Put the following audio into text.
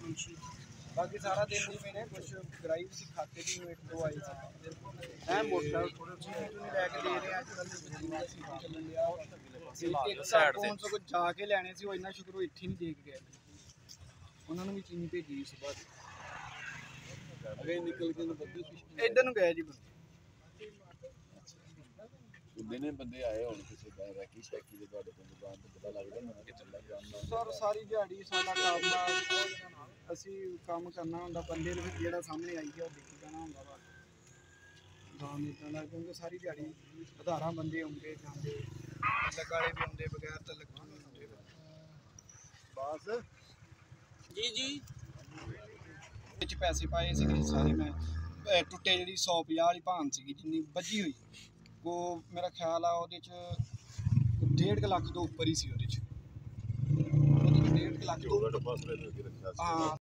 ਮੁਨਸ਼ੀ ਬਾਕੀ ਸਾਰਾ ਦਿਨ ਨਹੀਂ ਮੈਨੇ ਕੁਛ ਗਰਾਈ ਸੀ ਖਾਤੇ ਦੀ ਇੱਕ ਦੋ ਆਈ ਸੀ ਐ ਮੋਟਾ ਚੀਨੀ ਚੂਨੀ ਲੈ ਕੇ ਦੇ ਰਹੇ ਅੱਜ ਕੱਲ੍ਹ ਚੀਨੀ ਦਾ ਸੀਜ਼ਨ ਚੱਲਣ ਲਿਆ ਇੱਕ ਸਾਈਡ ਤੋਂ ਕੁਝ ਜਾ ਕੇ ਲੈਣੇ ਸੀ ਉਹ ਇੰਨਾ ਸ਼ੁਕਰ ਉਹ ਇੱਥੇ ਨਹੀਂ ਦੇ ਕੇ ਗਏ ਉਹਨਾਂ ਨੂੰ ਵੀ ਚੀਨੀ ਭੇਜੀ ਸੁਬਾਹ ਅਗੇ ਨਿਕਲ ਕੇ ਇੱਧਰ ਨੂੰ ਗਏ ਜੀ ਦਿਨੇ ਬੰਦੇ ਆਏ ਹੁਣ ਕਿਸੇ ਦਾ ਰੈਕੀ ਸ਼ੈਕੀ ਦੇ ਤੁਹਾਡੇ ਤੋਂ ਦੁਕਾਨ ਤੇ ਪਤਾ ਲੱਗਦਾ ਮੈਨੂੰ ਕਿ ਚੱਲਾ ਜਾਂਦਾ ਸਰ ਸਾਰੀ ਦਿਹਾੜੀ ਸਾਡਾ ਕੰਮ ਅਸੀਂ ਕੰਮ ਕਰਨਾ ਹੁੰਦਾ ਬੰਦੇ ਨੂੰ ਜਿਹੜਾ ਸਾਹਮਣੇ ਆਈ ਗਿਆ ਉਹ ਦੇਖੀ ਜਾਣਾ ਹੁੰਦਾ ਵਾ ਗਾਂ ਇਦਾਂ ਦਾ ਕਿਉਂਕਿ ਸਾਰੀ ਦਿਹਾੜੀ ਹਜ਼ਾਰਾਂ ਬੰਦੇ ਆਉਂਦੇ ਜਾਂਦੇ ਲੱਗ ਵਾਲੇ ਵੀ ਆਉਂਦੇ ਬਗੈਰ ਤਾਂ ਲੱਗੂ ਨਹੀਂ ਹੁੰਦੇ ਬਸ ਜੀ ਜੀ ਵਿੱਚ ਪੈਸੇ ਪਾਏ ਸੀਗੇ ਸਾਰੇ ਮੈਂ ਟੁੱਟੇ ਜਿਹੜੀ 150 ਵਾਲੀ ਭਾਨ ਸੀਗੀ ਜਿੰਨੀ ਵੱਜੀ ਹੋਈ ਉਹ ਮੇਰਾ ਖਿਆਲ ਆ ਉਹਦੇ ਚ 1.5 ਲੱਖ ਤੋਂ ਉੱਪਰ ਹੀ ਸੀ ਉਹਦੇ ਚ 1.5 ਲੱਖ ਤੋਂ ਹਾਂ